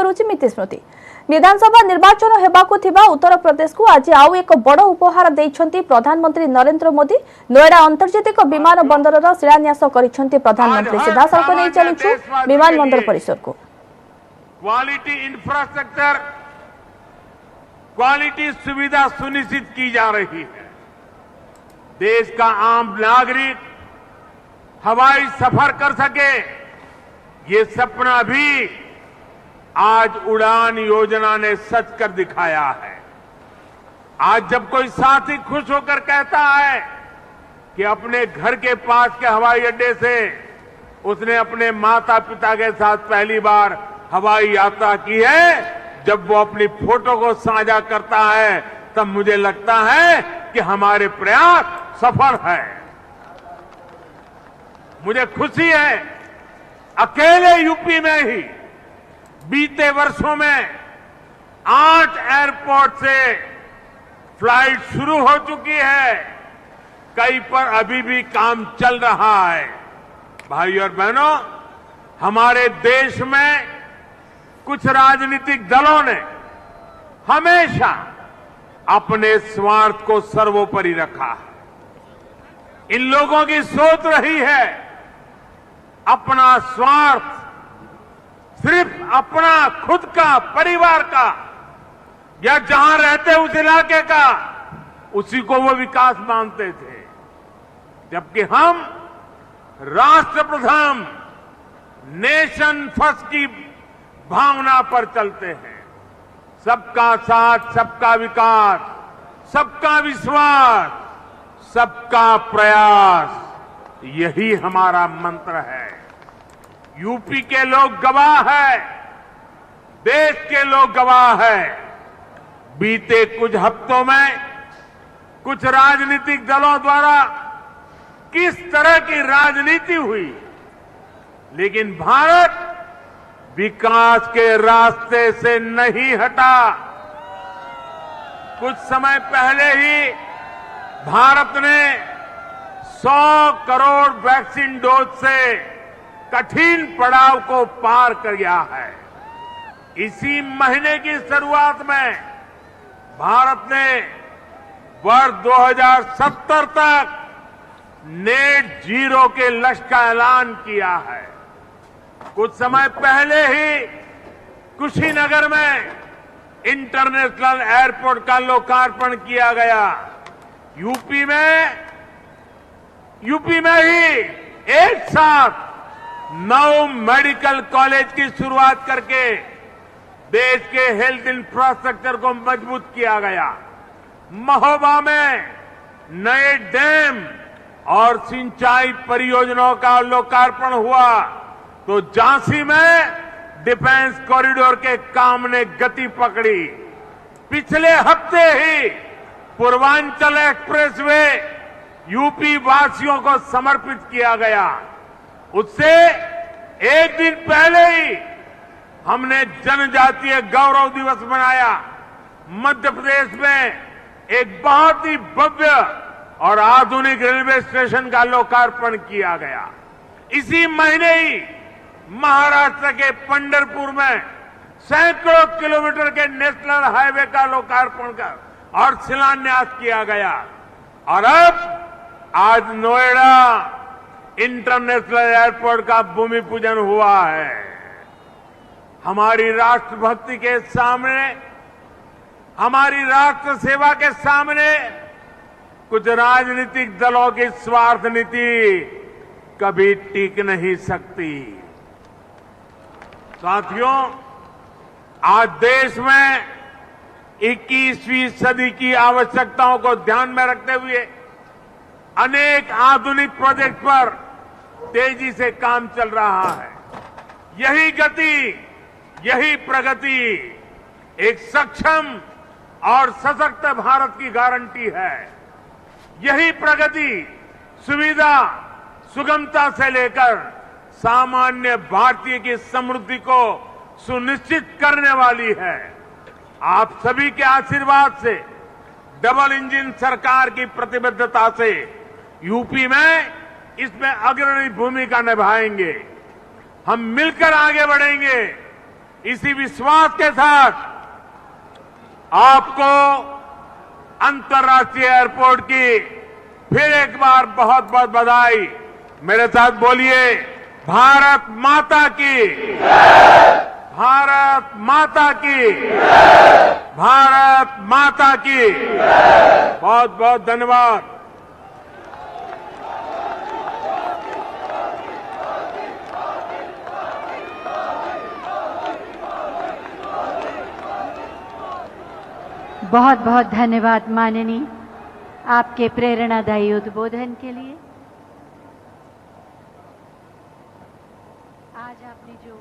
करुछि मिति स्मृति। विधानसभा निर्वाचन हेबाकु थिबा उत्तर प्रदेश को आज आउ एक बड़ उपहार दैछंती प्रधानमंत्री नरेंद्र मोदी। नोएडा अंतर्जातिक विमान बंदरर शिलान्यास करिछंती प्रधानमंत्री। सीधासलख नै चलुछु विमान बंदर परिसर को। क्वालिटी इंफ्रास्ट्रक्चर, क्वालिटी सुविधा सुनिश्चित की जा रही है। देश का आम नागरिक हवाई सफर कर सके, ये सपना भी आज उड़ान योजना ने सच कर दिखाया है। आज जब कोई साथी खुश होकर कहता है कि अपने घर के पास के हवाई अड्डे से उसने अपने माता पिता के साथ पहली बार हवाई यात्रा की है, जब वो अपनी फोटो को साझा करता है, तब मुझे लगता है कि हमारे प्रयास सफल है। मुझे खुशी है, अकेले यूपी में ही बीते वर्षों में 8 एयरपोर्ट से फ्लाइट शुरू हो चुकी है। कई पर अभी भी काम चल रहा है। भाई और बहनों, हमारे देश में कुछ राजनीतिक दलों ने हमेशा अपने स्वार्थ को सर्वोपरि रखा है। इन लोगों की सोच रही है अपना स्वार्थ, सिर्फ अपना खुद का, परिवार का, या जहां रहते उस इलाके का, उसी को वो विकास मानते थे। जबकि हम राष्ट्र प्रथम, नेशन फर्स्ट की भावना पर चलते हैं। सबका साथ, सबका विकास, सबका विश्वास, सबका प्रयास, यही हमारा मंत्र है। यूपी के लोग गवाह है, देश के लोग गवाह है। बीते कुछ हफ्तों में कुछ राजनीतिक दलों द्वारा किस तरह की राजनीति हुई, लेकिन भारत विकास के रास्ते से नहीं हटा। कुछ समय पहले ही भारत ने 100 करोड़ वैक्सीन डोज से कठिन पड़ाव को पार कर गया है। इसी महीने की शुरुआत में भारत ने वर्ष 2070 तक नेट जीरो के लक्ष्य का ऐलान किया है। कुछ समय पहले ही कुशीनगर में इंटरनेशनल एयरपोर्ट का लोकार्पण किया गया। यूपी में ही एक साथ 9 मेडिकल कॉलेज की शुरुआत करके देश के हेल्थ इंफ्रास्ट्रक्चर को मजबूत किया गया। महोबा में नए डैम और सिंचाई परियोजनाओं का लोकार्पण हुआ, तो झांसी में डिफेंस कॉरिडोर के काम ने गति पकड़ी। पिछले हफ्ते ही पूर्वांचल एक्सप्रेसवे यूपी वासियों को समर्पित किया गया। उससे एक दिन पहले ही हमने जनजातीय गौरव दिवस मनाया। मध्य प्रदेश में एक बहुत ही भव्य और आधुनिक रेलवे स्टेशन का लोकार्पण किया गया। इसी महीने ही महाराष्ट्र के पंढरपुर में सैकड़ों किलोमीटर के नेशनल हाईवे का लोकार्पण कर और शिलान्यास किया गया। और अब आज नोएडा इंटरनेशनल एयरपोर्ट का भूमि पूजन हुआ है। हमारी राष्ट्रभक्ति के सामने, हमारी राष्ट्र सेवा के सामने कुछ राजनीतिक दलों की स्वार्थ नीति कभी टिक नहीं सकती। साथियों, आज देश में 21वीं सदी की आवश्यकताओं को ध्यान में रखते हुए अनेक आधुनिक प्रोजेक्ट पर तेजी से काम चल रहा है। यही गति, यही प्रगति एक सक्षम और सशक्त भारत की गारंटी है। यही प्रगति सुविधा, सुगमता से लेकर सामान्य भारतीय की समृद्धि को सुनिश्चित करने वाली है। आप सभी के आशीर्वाद से, डबल इंजन सरकार की प्रतिबद्धता से यूपी में इसमें अग्रणी भूमिका निभाएंगे। हम मिलकर आगे बढ़ेंगे, इसी विश्वास के साथ आपको अंतर्राष्ट्रीय एयरपोर्ट की फिर एक बार बहुत बहुत बधाई। मेरे साथ बोलिए, भारत माता की, भारत माता की, भारत माता की। बहुत बहुत धन्यवाद। बहुत बहुत धन्यवाद माननीय, आपके प्रेरणादायी उद्बोधन के लिए। आज आपने जो